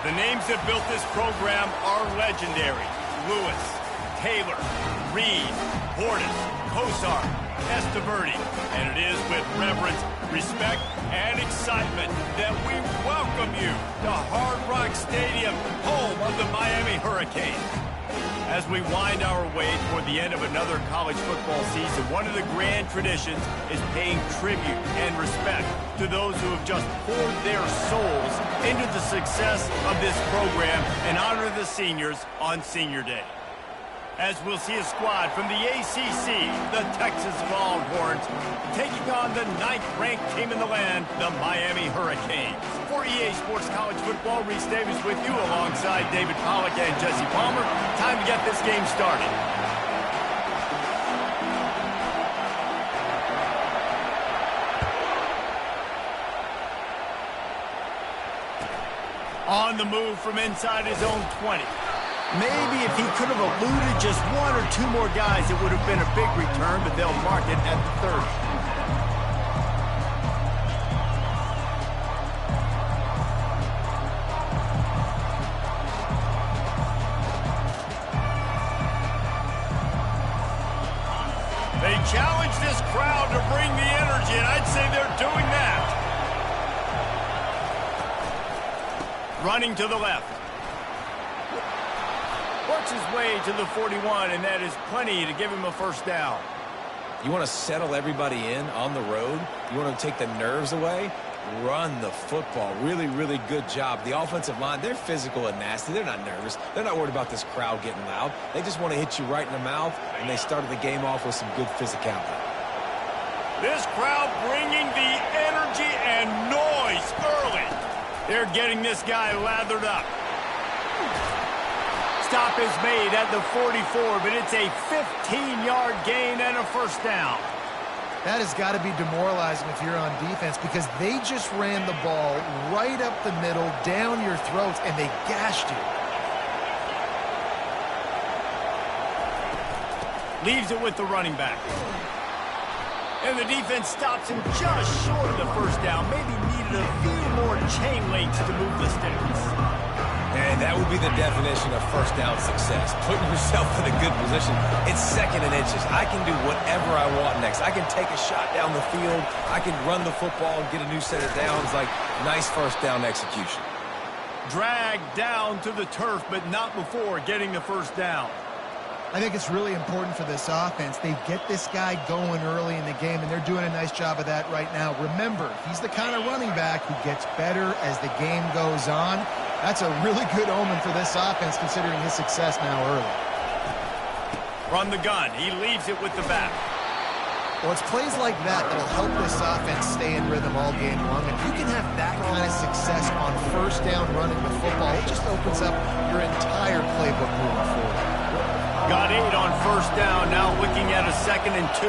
The names that built this program are legendary. Lewis, Taylor, Reed, Portis, Kosar, Testaverde. And it is with reverence, respect, and excitement that we welcome you to Hard Rock Stadium, home of the Miami Hurricanes. As we wind our way toward the end of another college football season, one of the grand traditions is paying tribute and respect to those who have just poured their souls into the success of this program and honor the seniors on Senior Day. As we'll see a squad from the ACC, the Texas Longhorns, taking on the 9th-ranked team in the land, the Miami Hurricanes. For EA Sports College Football, Reese Davis with you alongside David Pollack and Jesse Palmer. Time to get this game started. On the move from inside his own 20. Maybe if he could have eluded just one or two more guys, it would have been a big return, but they'll mark it at the 30. They challenge this crowd to bring the energy, and I'd say they're doing that. Running to the left. Works his way to the 41, and that is plenty to give him a first down. You want to settle everybody in on the road? You want to take the nerves away? Run the football. Really, really good job. The offensive line, they're physical and nasty. They're not nervous. They're not worried about this crowd getting loud. They just want to hit you right in the mouth, and they started the game off with some good physicality. This crowd bringing the energy and noise early. They're getting this guy lathered up. Stop is made at the 44, but it's a 15-yard gain and a first down. That has got to be demoralizing if you're on defense because they just ran the ball right up the middle, down your throats, and they gashed you. Leaves it with the running back. And the defense stops him just short of the first down. Maybe needed a few more chain links to move the sticks. And that would be the definition of first down success. Putting yourself in a good position. It's second and inches. I can do whatever I want next. I can take a shot down the field. I can run the football and get a new set of downs. Like, nice first down execution. Dragged down to the turf, but not before getting the first down. I think it's really important for this offense. They get this guy going early in the game, and they're doing a nice job of that right now. Remember, he's the kind of running back who gets better as the game goes on. That's a really good omen for this offense, considering his success now early. From the gun, he leaves it with the back. Well, it's plays like that that'll help this offense stay in rhythm all game long. If you can have that kind of success on first down running the football, it just opens up your entire playbook moving forward. Got 8 on first down, now looking at a 2nd and 2.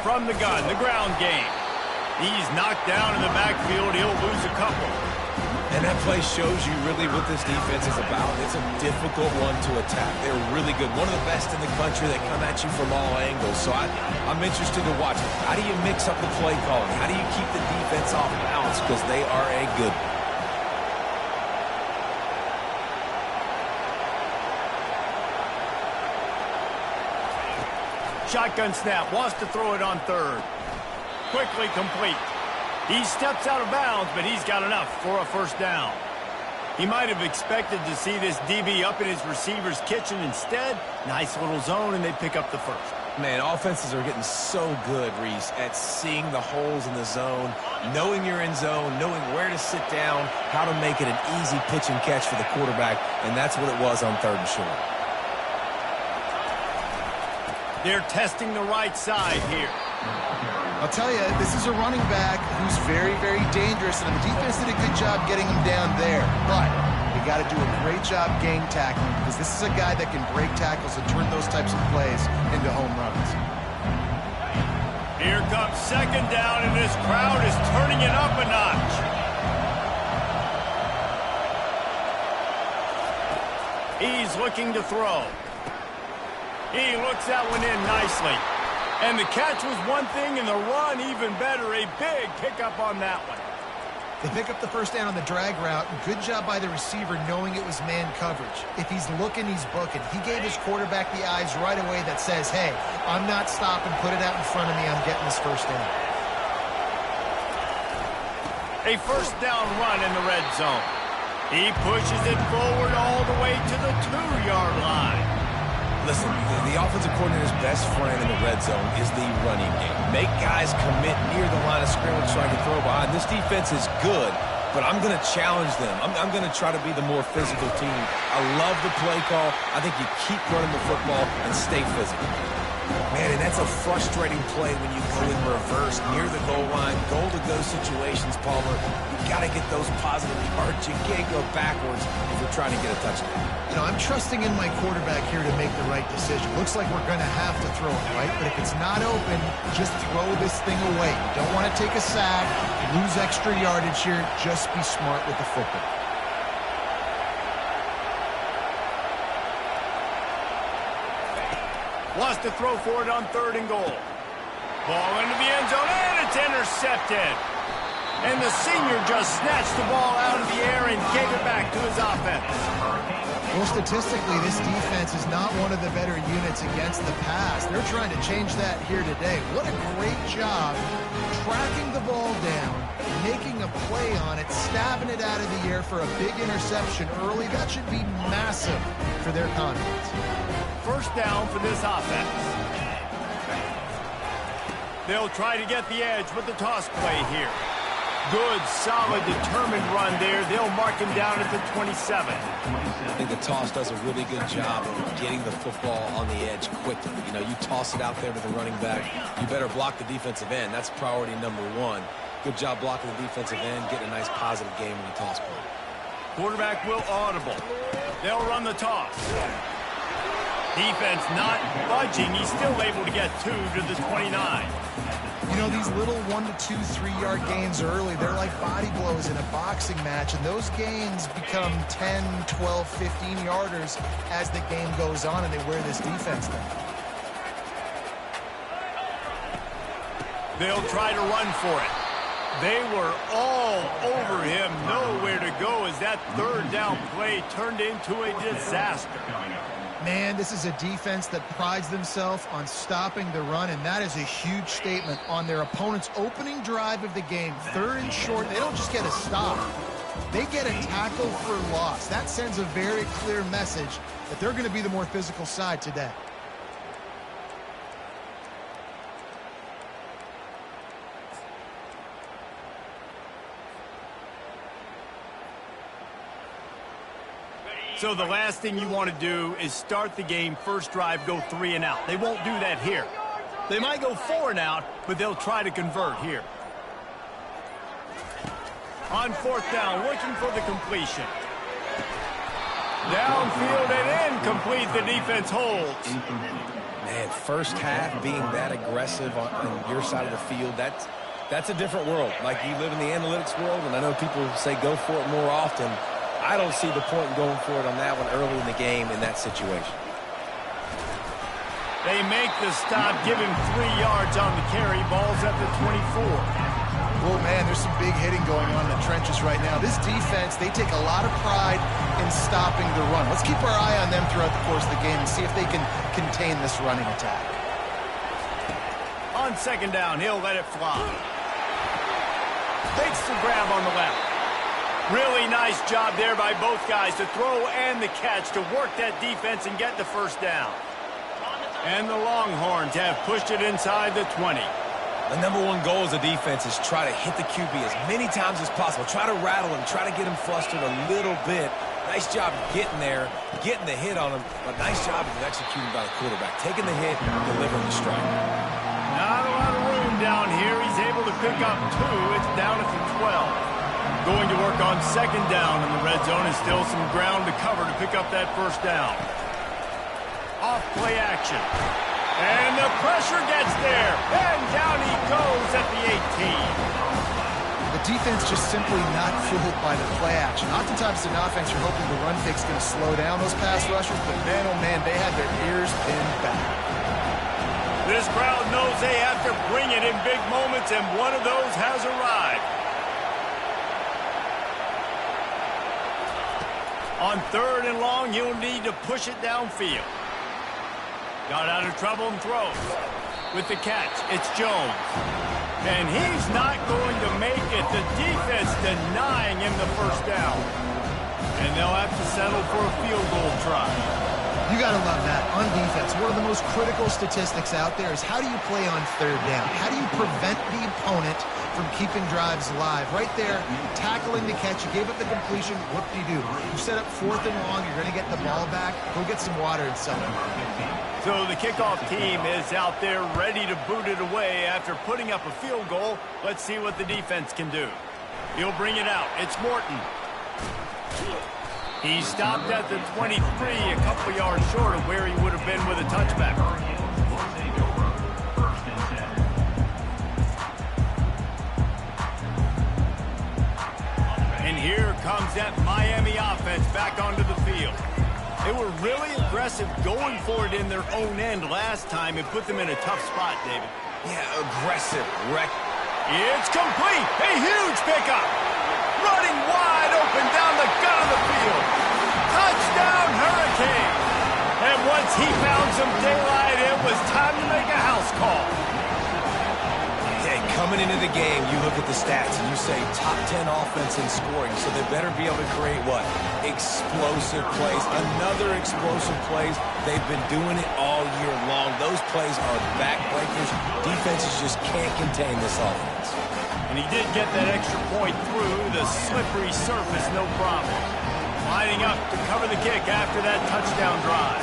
From the gun, the ground game. He's knocked down in the backfield. He'll lose a couple. And that play shows you really what this defense is about. It's a difficult one to attack. They're really good. One of the best in the country. They come at you from all angles. So I'm interested to watch. How do you mix up the play calling? How do you keep the defense off balance? Because they are a good one. Shotgun snap, wants to throw it on third. Quickly complete. He steps out of bounds, but he's got enough for a first down. He might have expected to see this DB up in his receiver's kitchen. Instead, nice little zone, and they pick up the first. Man, offenses are getting so good, Reese, at seeing the holes in the zone, knowing you're in zone, knowing where to sit down, how to make it an easy pitch and catch for the quarterback, and that's what it was on third and short. They're testing the right side here. I'll tell you, this is a running back who's very, very dangerous, and the defense did a good job getting him down there. But you got to do a great job game tackling because this is a guy that can break tackles and turn those types of plays into home runs. Here comes second down, and this crowd is turning it up a notch. He's looking to throw. He looks that one in nicely. And the catch was one thing, and the run even better. A big pickup on that one. They pick up the first down on the drag route. Good job by the receiver knowing it was man coverage. If he's looking, he's booking. He gave his quarterback the eyes right away that says, hey, I'm not stopping. Put it out in front of me. I'm getting this first down. A first down run in the red zone. He pushes it forward all the way to the 2-yard line. Listen, the offensive coordinator's best friend in the red zone is the running game. Make guys commit near the line of scrimmage so I can throw behind. This defense is good, but I'm going to challenge them. I'm going to try to be the more physical team. I love the play call. I think you keep running the football and stay physical. Man, and that's a frustrating play when you go in reverse near the goal line. Goal-to-go situations, Palmer. You got to get those positive yards. You can't go backwards if you're trying to get a touchdown. You know, I'm trusting in my quarterback here to make the right decision. Looks like we're going to have to throw it, right? But if it's not open, just throw this thing away. You don't want to take a sack, lose extra yardage here. Just be smart with the football. Wants to throw for it on 3rd and goal. Ball into the end zone, and it's intercepted. And the senior just snatched the ball out of the air and gave it back to his offense. Well, statistically, this defense is not one of the better units against the pass. They're trying to change that here today. What a great job tracking the ball down, making a play on it, stabbing it out of the air for a big interception early. That should be massive for their confidence. First down for this offense. They'll try to get the edge with the toss play here. Good, solid, determined run there. They'll mark him down at the 27. I think the toss does a really good job of getting the football on the edge quickly. You know, you toss it out there to the running back. You better block the defensive end. That's priority number 1. Good job blocking the defensive end, getting a nice positive game in the toss play. Quarterback will audible. They'll run the toss. Defense not budging. He's still able to get 2 to the 29. You know, these little 1 to 2, 3-yard gains early, they're like body blows in a boxing match, and those gains become 10, 12, 15-yarders as the game goes on, and they wear this defense down. They'll try to run for it. They were all over him, nowhere to go as that 3rd down play turned into a disaster. Man, this is a defense that prides themselves on stopping the run, and that is a huge statement on their opponent's opening drive of the game. 3rd and short, they don't just get a stop. They get a tackle for loss. That sends a very clear message that they're going to be the more physical side today. So the last thing you want to do is start the game, first drive, go 3 and out. They won't do that here. They might go 4 and out, but they'll try to convert here. On 4th down, looking for the completion. Downfield and incomplete. The defense holds. Man, first half being that aggressive on your side of the field, that's a different world. Like, you live in the analytics world, and I know people say go for it more often. I don't see the point in going for it on that one early in the game in that situation. They make the stop, give him 3 yards on the carry. Ball's at the 24. Oh, man, there's some big hitting going on in the trenches right now. This defense, they take a lot of pride in stopping the run. Let's keep our eye on them throughout the course of the game and see if they can contain this running attack. On 2nd down, he'll let it fly. Takes the grab on the left. Really nice job there by both guys to throw and the catch to work that defense and get the first down. And the Longhorns have pushed it inside the 20. The number 1 goal as a defense is try to hit the QB as many times as possible. Try to rattle him, try to get him flustered a little bit. Nice job getting there, getting the hit on him, but nice job of executing by the quarterback. Taking the hit, delivering the strike. Not a lot of room down here. He's able to pick up 2. It's down at the 12. Going to work on 2nd down in the red zone, and still some ground to cover to pick up that first down. Off play action. And the pressure gets there. And down he goes at the 18. The defense just simply not fooled by the play action. Oftentimes in offense, you're hoping the run fake's going to slow down those pass rushers, but man, oh man, they had their ears pinned back. This crowd knows they have to bring it in big moments, and one of those has arrived. On 3rd and long, he'll need to push it downfield. Got out of trouble and throws. With the catch, it's Jones. And he's not going to make it. The defense denying him the first down. And they'll have to settle for a field goal try. You got to love that. On defense, one of the most critical statistics out there is how do you play on 3rd down? How do you prevent the opponent from keeping drives alive? Right there, tackling the catch. You gave up the completion. What do? You set up 4th and long. You're going to get the ball back. Go get some water and celebrate. So the kickoff team is out there ready to boot it away after putting up a field goal. Let's see what the defense can do. He'll bring it out. It's Morton. He stopped at the 23, a couple yards short of where he would have been with a touchback. And here comes that Miami offense back onto the field. They were really aggressive going for it in their own end last time and put them in a tough spot, David. Yeah, aggressive. It's complete. A huge pickup. Running wide open down the gut of the field. Touchdown, Hurricane. And once he found some daylight, it was time to make a house call. Hey, coming into the game, you look at the stats and you say top 10 offense in scoring, so they better be able to create what? Explosive plays. Another explosive plays. They've been doing it all year long. Those plays are backbreakers. Defenses just can't contain this offense. And he did get that extra point through the slippery surface, no problem. Lining up to cover the kick after that touchdown drive.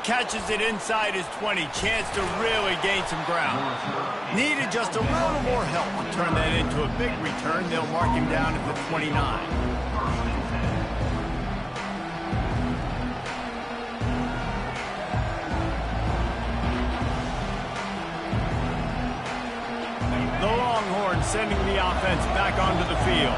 Catches it inside his 20. Chance to really gain some ground. Needed just a little more help to turn that into a big return. They'll mark him down at the 29. The Longhorns sending the offense back onto the field.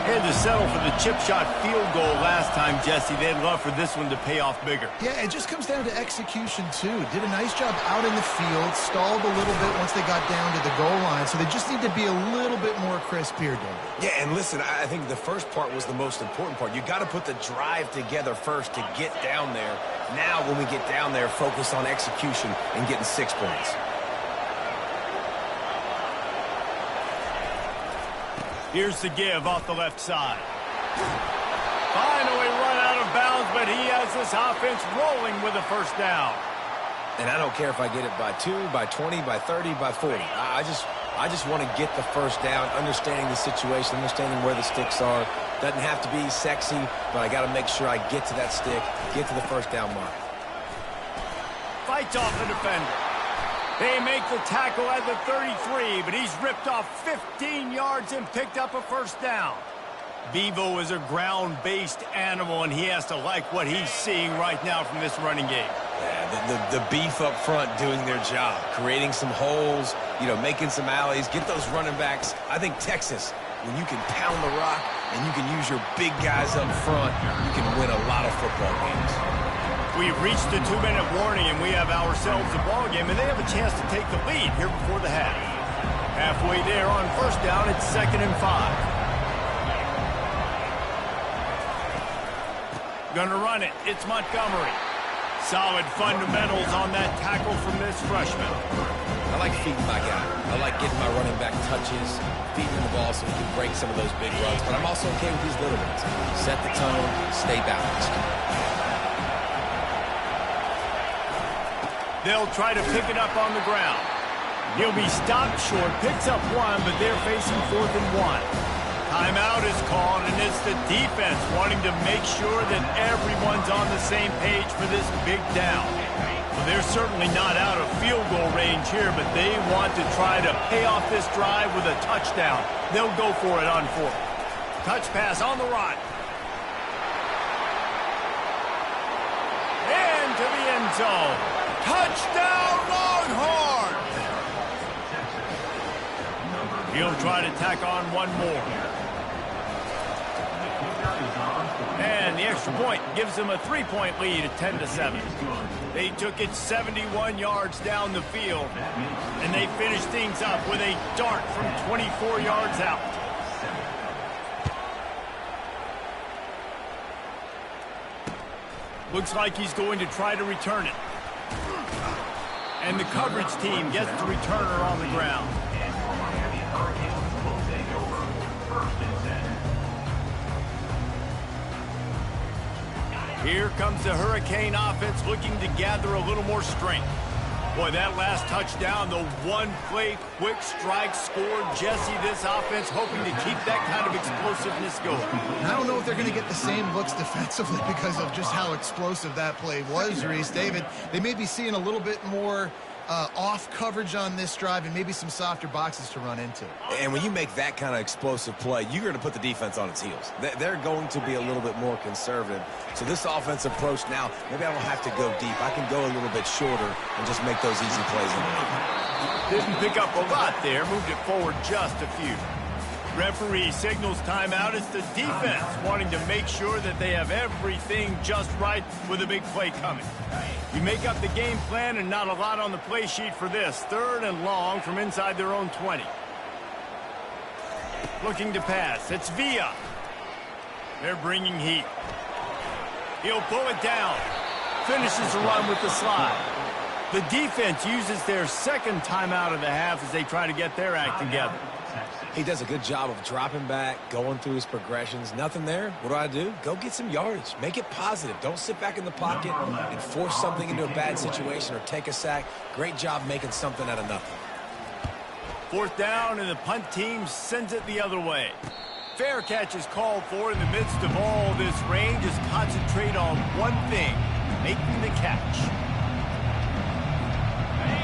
They had to settle for the chip shot field goal last time, Jesse. They'd love for this one to pay off bigger. Yeah, it just comes down to execution, too. Did a nice job out in the field, stalled a little bit once they got down to the goal line, so they just need to be a little bit more crisp here, David. Yeah, and listen, I think the first part was the most important part. You got to put the drive together first to get down there. Now, when we get down there, focus on execution and getting 6 points. Here's the give off the left side. Finally run out of bounds, but he has this offense rolling with a first down. And I don't care if I get it by 2, by 20, by 30, by 40. I just want to get the first down, understanding the situation, understanding where the sticks are. Doesn't have to be sexy, but I got to make sure I get to that stick, get to the first down mark. Fights off the defender. They make the tackle at the 33, but he's ripped off 15 yards and picked up a first down. Bevo is a ground-based animal, and he has to like what he's seeing right now from this running game. Yeah, the beef up front doing their job, creating some holes, making some alleys, get those running backs. I think Texas, when you can pound the rock and you can use your big guys up front, you can win a lot of football games. We've reached the 2-minute warning, and we have ourselves a ball game, and they have a chance to take the lead here before the half. Halfway there on first down, it's 2nd and 5. Gonna run it. It's Montgomery. Solid fundamentals on that tackle from this freshman. I like feeding my guy. I like getting my running back touches, feeding the ball so he can break some of those big runs, but I'm also okay with these little ones. Set the tone, stay balanced. They'll try to pick it up on the ground. He'll be stopped short, picks up 1, but they're facing 4th and 1. Timeout is called, and it's the defense wanting to make sure that everyone's on the same page for this big down. Well, they're certainly not out of field goal range here, but they want to try to pay off this drive with a touchdown. They'll go for it on 4th. Touch pass on the run. Into the end zone. Touchdown, Longhorns! He'll try to tack on one more. And the extra point gives them a 3-point lead at 10-7. They took it 71 yards down the field, and they finished things up with a dart from 24 yards out. Looks like he's going to try to return it. And the coverage team gets the returner on the ground. Here comes the Hurricane offense looking to gather a little more strength. Boy, that last touchdown, the one-play quick strike scored. Jesse, this offense hoping to keep that kind of explosiveness going. I don't know if they're going to get the same looks defensively because of just how explosive that play was, Reese. David, they may be seeing a little bit more off coverage on this drive and maybe some softer boxes to run into. And when you make that kind of explosive play, you're going to put the defense on its heels. They're going to be a little bit more conservative. So this offense approach now, maybe I don't have to go deep. I can go a little bit shorter and just make those easy plays in the league. Didn't pick up a lot there, moved it forward just a few. Referee signals timeout. It's the defense wanting to make sure that they have everything just right with a big play coming. You make up the game plan and not a lot on the play sheet for this. 3rd and long from inside their own 20. Looking to pass. It's Villa. They're bringing heat. He'll pull it down. Finishes the run with the slide. The defense uses their second timeout of the half as they try to get their act together. He does a good job of dropping back, going through his progressions. Nothing there. What do? Go get some yardage. Make it positive. Don't sit back in the pocket and force something into a bad situation or take a sack. Great job making something out of nothing. 4th down, and the punt team sends it the other way. Fair catch is called for in the midst of all this rain. Just concentrate on one thing, making the catch.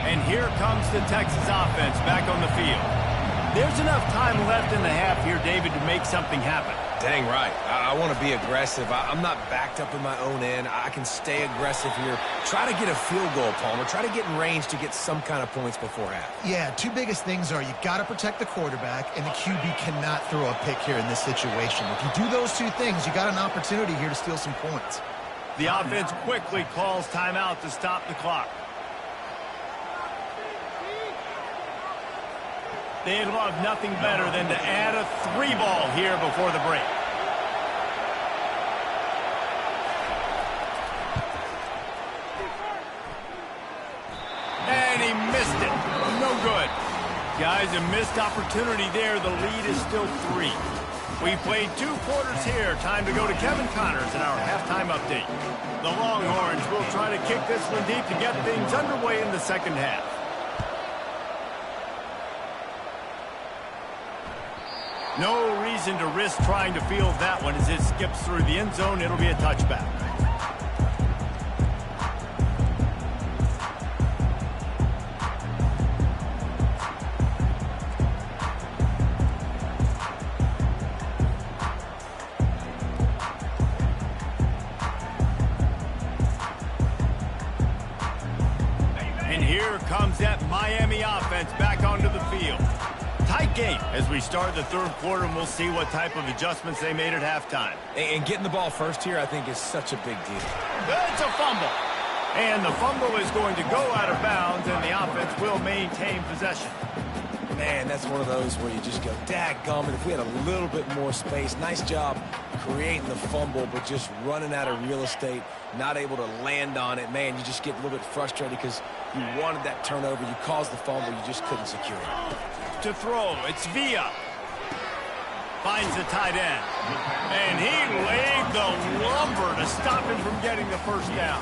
And here comes the Texas offense back on the field. There's enough time left in the half here, David, to make something happen. Dang right. I want to be aggressive. I'm not backed up in my own end. I can stay aggressive here. Try to get a field goal, Palmer. Try to get in range to get some kind of points before half. Yeah, 2 biggest things are you got to protect the quarterback, and the QB cannot throw a pick here in this situation. If you do those 2 things, you got an opportunity here to steal some points. The offense quickly calls timeout to stop the clock. They'd love nothing better than to add a 3-ball here before the break. And he missed it. No good. Guys, a missed opportunity there. The lead is still 3. We played 2 quarters here. Time to go to Kevin Connors in our halftime update. The Longhorns will try to kick this one deep to get things underway in the second half. No reason to risk trying to field that one as it skips through the end zone. It'll be a touchback. And here comes that Miami offense back onto the field. Tight game as we start the 3rd quarter, and we'll see what type of adjustments they made at halftime. And getting the ball first here, I think, is such a big deal. It's a fumble. And the fumble is going to go out of bounds, and the offense will maintain possession. Man, that's one of those where you just go, dadgummit, if we had a little bit more space. Nice job creating the fumble, but just running out of real estate, not able to land on it. Man, you just get a little bit frustrated because you wanted that turnover. You caused the fumble. You just couldn't secure it. To throw, it's Villa. Finds the tight end. And he laid the lumber to stop him from getting the first down.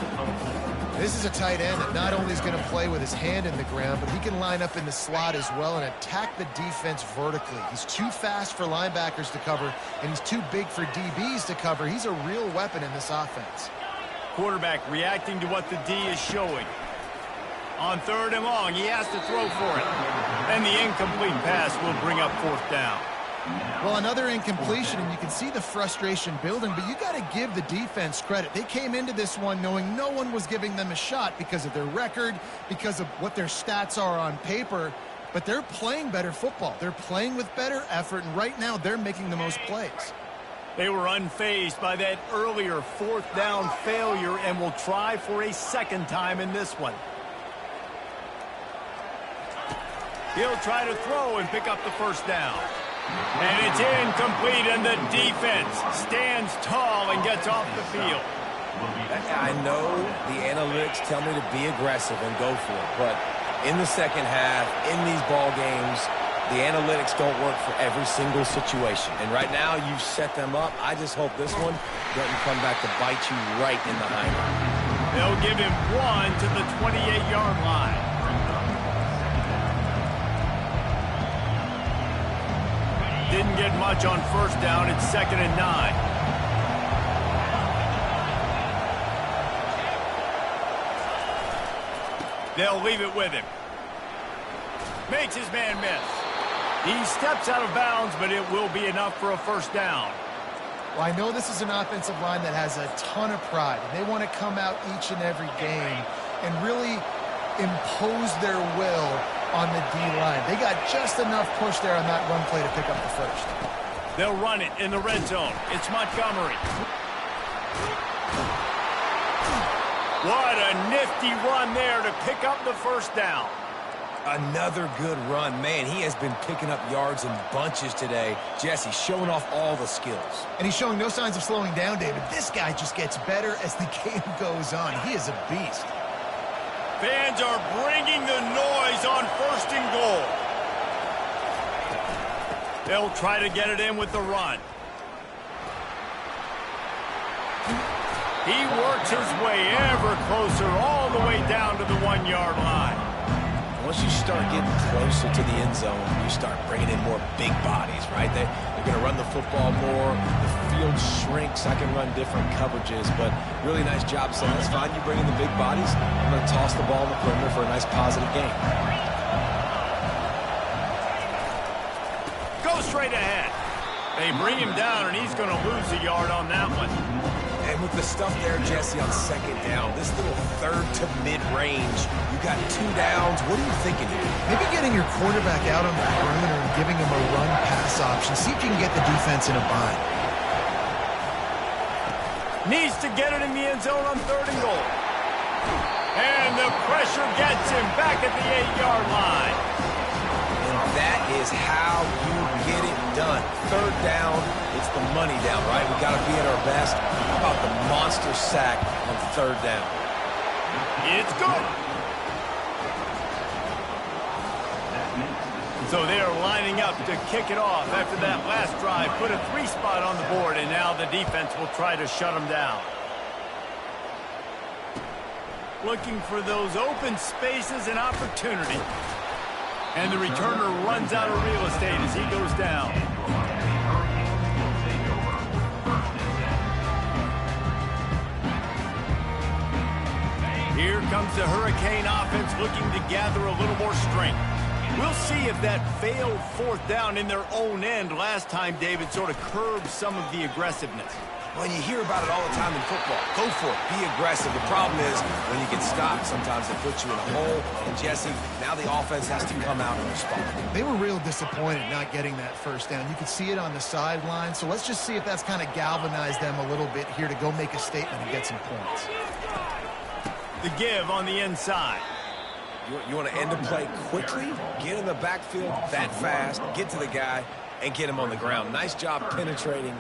This is a tight end that not only is going to play with his hand in the ground, but he can line up in the slot as well and attack the defense vertically. He's too fast for linebackers to cover, and he's too big for DBs to cover. He's a real weapon in this offense. Quarterback reacting to what the D is showing. On 3rd and long, he has to throw for it. And the incomplete pass will bring up 4th down. Well, another incompletion, and you can see the frustration building, but you got to give the defense credit. They came into this one knowing no one was giving them a shot because of their record, because of what their stats are on paper, but they're playing better football. They're playing with better effort, and right now they're making the most plays. They were unfazed by that earlier fourth down failure and will try for a second time in this one. He'll try to throw and pick up the first down. And it's incomplete, and the defense stands tall and gets off the field. I know the analytics tell me to be aggressive and go for it, but in the second half, in these ball games, the analytics don't work for every single situation. And right now, you've set them up. I just hope this one doesn't come back to bite you right in the hind end. They'll give him one to the 28-yard line. Didn't get much on first down. It's 2nd and 9. They'll leave it with him. Makes his man miss. He steps out of bounds, but it will be enough for a first down. Well, I know this is an offensive line that has a ton of pride. They want to come out each and every game and really impose their will on the D-line. They got just enough push there on that run play to pick up the first. They'll run it in the red zone. It's Montgomery. What a nifty run there to pick up the first down. Another good run. Man, he has been picking up yards in bunches today. Jesse showing off all the skills. And he's showing no signs of slowing down, David. This guy just gets better as the game goes on. He is a beast. Fans are bringing the noise on 1st and goal. They'll try to get it in with the run. He works his way ever closer all the way down to the 1-yard line. Once you start getting closer to the end zone, you start bringing in more big bodies, right? They're going to run the football more. The field shrinks. I can run different coverages, but really nice job. So that's fine. You bring in the big bodies. I'm going to toss the ball in the perimeter for a nice positive gain. Go straight ahead. They bring him down, and he's going to lose a yard on that one. And with the stuff there, Jesse, on 2nd down, this little third to mid-range, you got 2 downs. What are you thinking here? Maybe getting your quarterback out on the perimeter and giving him a run-pass option. See if you can get the defense in a bind. Needs to get it in the end zone on 3rd and goal. And the pressure gets him back at the 8-yard line. And that is how you get it done. 3rd down, it's the money down, right? We got to be at our best. How about the monster sack on 3rd down? It's good. So they are lining up to kick it off after that last drive. Put a 3-spot on the board, and now the defense will try to shut them down. Looking for those open spaces and opportunity. And the returner runs out of real estate as he goes down. Here comes the Hurricane offense looking to gather a little more strength. We'll see if that failed 4th down in their own end last time, David, sort of curbed some of the aggressiveness. Well, you hear about it all the time in football. Go for it. Be aggressive. The problem is when you get stopped, sometimes it puts you in a hole. And, Jesse, now the offense has to come out and respond. They were real disappointed not getting that first down. You could see it on the sideline. So let's just see if that's kind of galvanized them a little bit here to go make a statement and get some points. The give on the inside. You want to end a play quickly, get in the backfield that fast, get to the guy, and get him on the ground. Nice job penetrating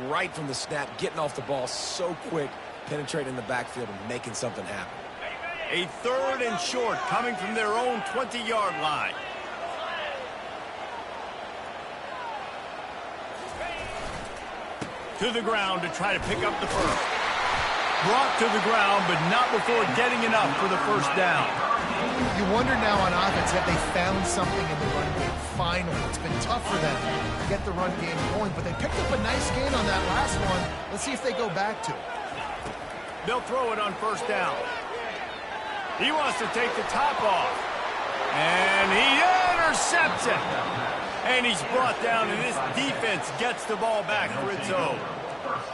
right from the snap, getting off the ball so quick, penetrating the backfield and making something happen. A 3rd and short coming from their own 20-yard line. To the ground to try to pick up the first. Brought to the ground, but not before getting enough for the first down. You wonder now on offense, have they found something in the run game finally? It's been tough for them to get the run game going, but they picked up a nice gain on that last one. Let's see if they go back to it. They'll throw it on 1st down. He wants to take the top off. And he intercepts it. And he's brought down, and this defense gets the ball back for its own.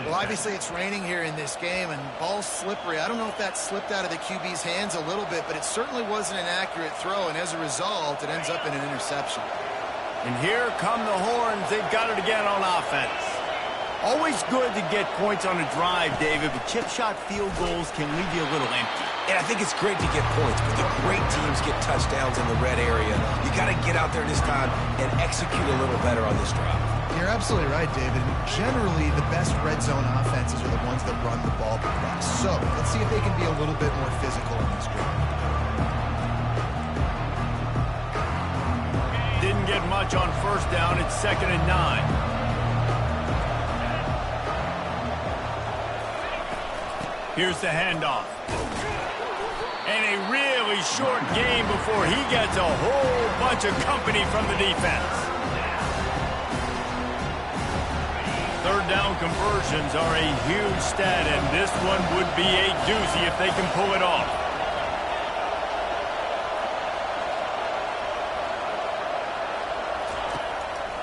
Well, obviously it's raining here in this game, and ball's slippery. I don't know if that slipped out of the QB's hands a little bit, but it certainly wasn't an accurate throw, and as a result, it ends up in an interception. And here come the horns. They've got it again on offense. Always good to get points on a drive, David, but chip shot field goals can leave you a little empty. And I think it's great to get points, but the great teams get touchdowns in the red area. You got to get out there this time and execute a little better on this drive. You're absolutely right, David. Generally, the best red zone offenses are the ones that run the ball the best. So let's see if they can be a little bit more physical in this drive. Didn't get much on first down. It's 2nd and 9. Here's the handoff. And a really short game before he gets a whole bunch of company from the defense. Third down conversions are a huge stat, and this one would be a doozy if they can pull it off.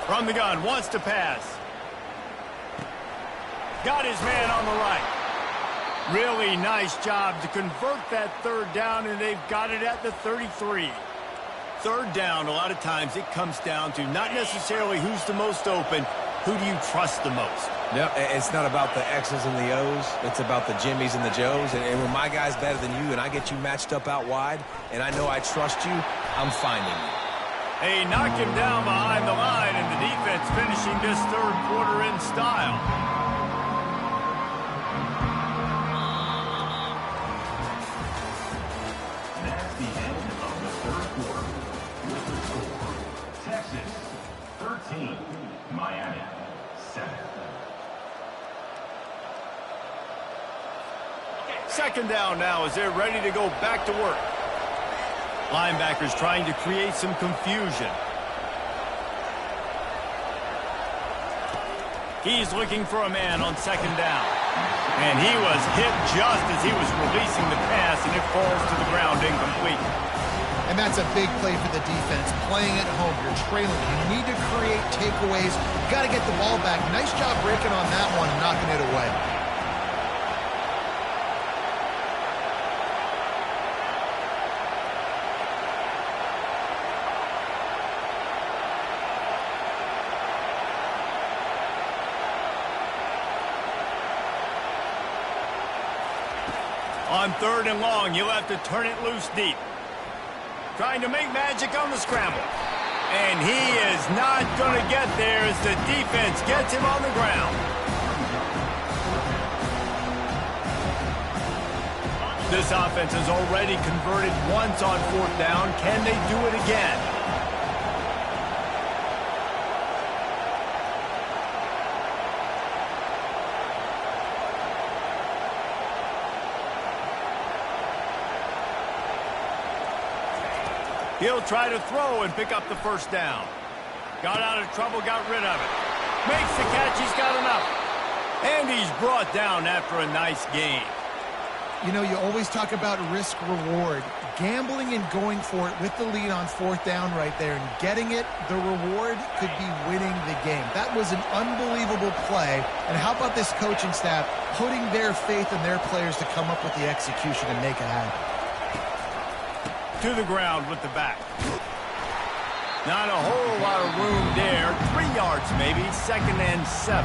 From the gun, wants to pass. Got his man on the right. Really nice job to convert that third down, and they've got it at the 33. Third down, a lot of times it comes down to not necessarily who's the most open, who do you trust the most? No, it's not about the X's and the O's. It's about the Jimmies and the Joes. And when my guy's better than you and I get you matched up out wide, and I know I trust you, I'm finding you. They knock him down behind the line, and the defense finishing this third quarter in style. That's the end of the third quarter. With the score, Texas 13, Miami 7. Second down now as they're ready to go back to work. Linebackers trying to create some confusion. He's looking for a man on second down. And he was hit just as he was releasing the pass, and it falls to the ground incomplete. And that's a big play for the defense. Playing at home, you're trailing. You need to create takeaways. You've got to get the ball back. Nice job breaking on that one and knocking it away. On third and long, you'll have to turn it loose deep. Trying to make magic on the scramble. And he is not going to get there as the defense gets him on the ground. This offense has already converted once on fourth down. Can they do it again? He'll try to throw and pick up the first down. Got out of trouble, got rid of it. Makes the catch, he's got enough. And he's brought down after a nice gain. You know, you always talk about risk-reward. Gambling and going for it with the lead on fourth down right there and getting it, the reward could be winning the game. That was an unbelievable play. And how about this coaching staff putting their faith in their players to come up with the execution and make it happen? To the ground with the back. Not a whole lot of room there. 3 yards maybe, 2nd and 7.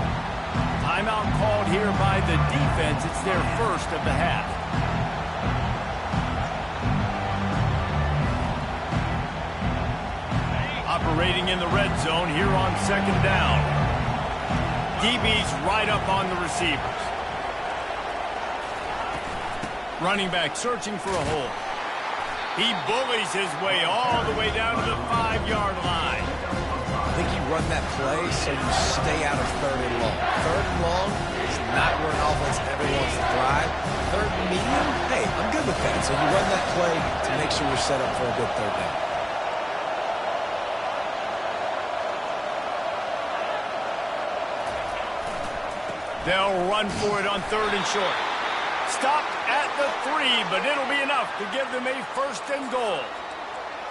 Timeout called here by the defense. It's their first of the half. Operating in the red zone here on second down. DB's right up on the receivers. Running back searching for a hole. He bullies his way all the way down to the 5-yard line. I think you run that play so you stay out of third and long. Third and long is not where an offense ever wants to thrive. Third and medium, hey, I'm good with that. So you run that play to make sure you're set up for a good third down. They'll run for it on third and short. Stopped at the 3, but it'll be enough to give them a first and goal.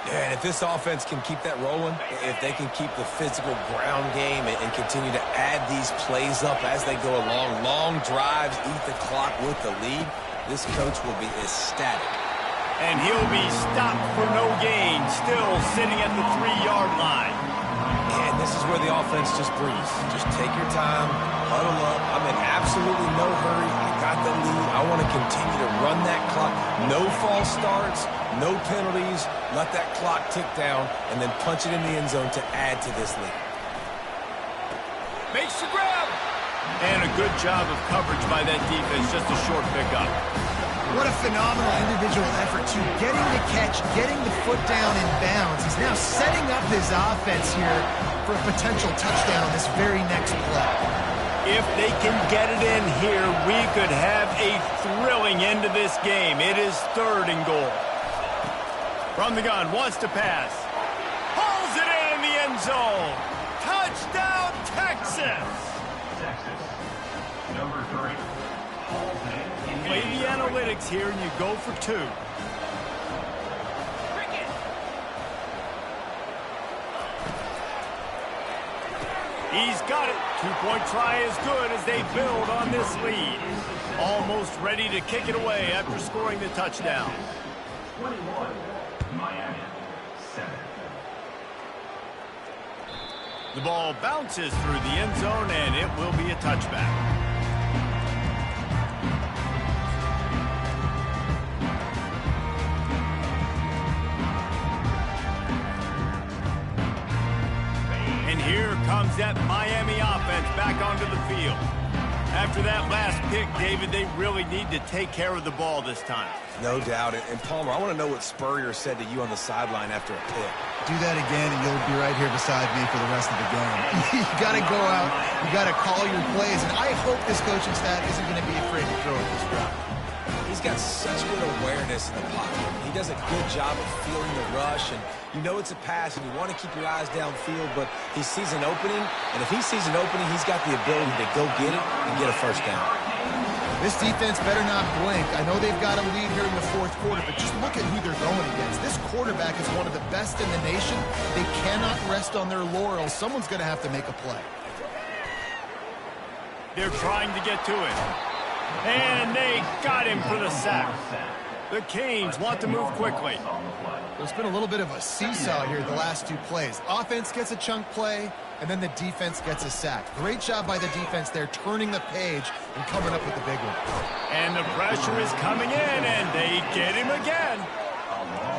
Yeah, and if this offense can keep that rolling, if they can keep the physical ground game and continue to add these plays up as they go along, long drives, eat the clock with the lead, this coach will be ecstatic. And he'll be stopped for no gain, still sitting at the 3-yard line. And this is where the offense just breathes. Just take your time, huddle up. I'm in absolutely no hurry. I got the lead. I want to continue to run that clock. No false starts, no penalties. Let that clock tick down, and then punch it in the end zone to add to this lead. Makes the grab. And a good job of coverage by that defense. Just a short pickup. What a phenomenal individual effort, too. Getting the catch, getting the foot down in bounds. He's now setting up his offense here for a potential touchdown this very next play. If they can get it in here, we could have a thrilling end to this game. It is 3rd and goal. From the gun, wants to pass. Hauls it in the end zone. Touchdown, Texas! Texas, number 3. Play the analytics here, and you go for 2. He's got it. 2-point try is good as they build on this lead. Almost ready to kick it away after scoring the touchdown. 21, Miami, 7. The ball bounces through the end zone, and it will be a touchback. And here comes that Miami offense back onto the field. After that last pick, David, they really need to take care of the ball this time. No doubt. And Palmer, I want to know what Spurrier said to you on the sideline after a pick. Do that again, and you'll be right here beside me for the rest of the game. You got to go out. You got to call your plays. And I hope this coaching staff isn't going to be afraid to throw at this drive. He's got such good awareness in the pocket. He does a good job of feeling the rush, and you know it's a pass, and you want to keep your eyes downfield, but he sees an opening, and if he sees an opening, he's got the ability to go get it and get a first down. This defense better not blink. I know they've got a lead here in the 4th quarter, but just look at who they're going against. This quarterback is one of the best in the nation. They cannot rest on their laurels. Someone's going to have to make a play. They're trying to get to it. And they got him for the sack. The Canes want to move quickly. There's been a little bit of a seesaw here the last 2 plays. Offense gets a chunk play, and then the defense gets a sack. Great job by the defense there, turning the page and coming up with the big one. And the pressure is coming in, and they get him again.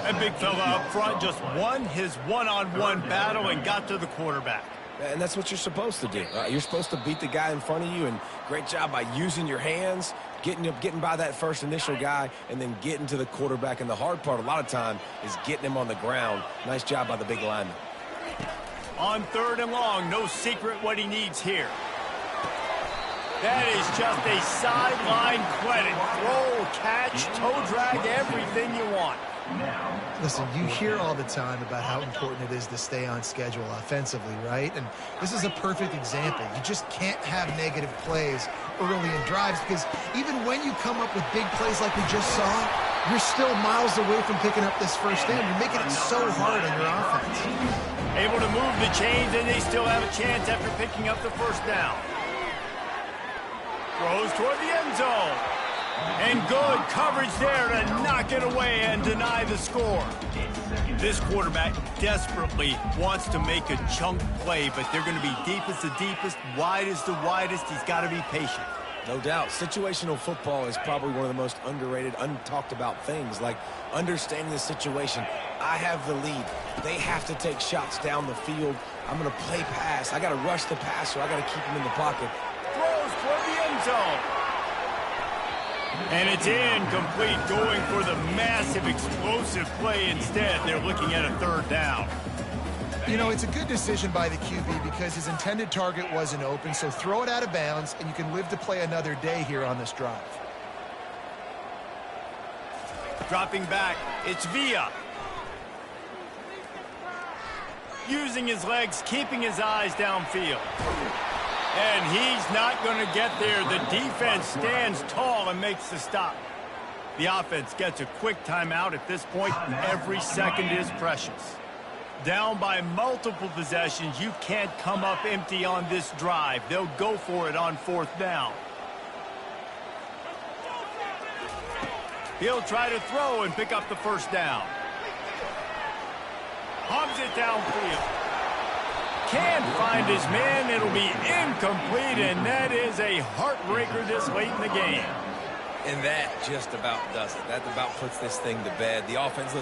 That big fella up front just won his one-on-one battle and got to the quarterback. And that's what you're supposed to do. You're supposed to beat the guy in front of you, and great job by using your hands, getting by that first initial guy, and then getting to the quarterback. And the hard part a lot of time is getting him on the ground. Nice job by the big lineman. On 3rd and long, no secret what he needs here. That is just a sideline credit. Throw, catch, toe drag, everything you want. Listen, you hear all the time about how important it is to stay on schedule offensively, right? And this is a perfect example. You just can't have negative plays early in drives because even when you come up with big plays like we just saw, you're still miles away from picking up this first down. You're making it so hard on your offense. Able to move the chains, and they still have a chance after picking up the first down. Throws toward the end zone. And good coverage there to knock it away and deny the score. This quarterback desperately wants to make a chunk play, but they're going to be deepest the deepest, widest the widest. He's got to be patient. No doubt. Situational football is probably one of the most underrated, untalked about things, like understanding the situation. I have the lead. They have to take shots down the field. I'm going to play pass. I got to rush the passer. I got to keep him in the pocket. Throws toward the end zone. And it's incomplete, going for the massive explosive play instead. They're looking at a 3rd down. You know, it's a good decision by the QB because his intended target wasn't open, so throw it out of bounds, and you can live to play another day here on this drive. Dropping back, it's Villa. Using his legs, keeping his eyes downfield. And he's not going to get there. The defense stands tall and makes the stop. The offense gets a quick timeout at this point. Every second is precious. Down by multiple possessions, you can't come up empty on this drive. They'll go for it on 4th down. He'll try to throw and pick up the first down. Pumps it downfield. Can't find his man. It'll be incomplete, and that is a heartbreaker this late in the game. And that just about does it. That about puts this thing to bed. The offense, listen.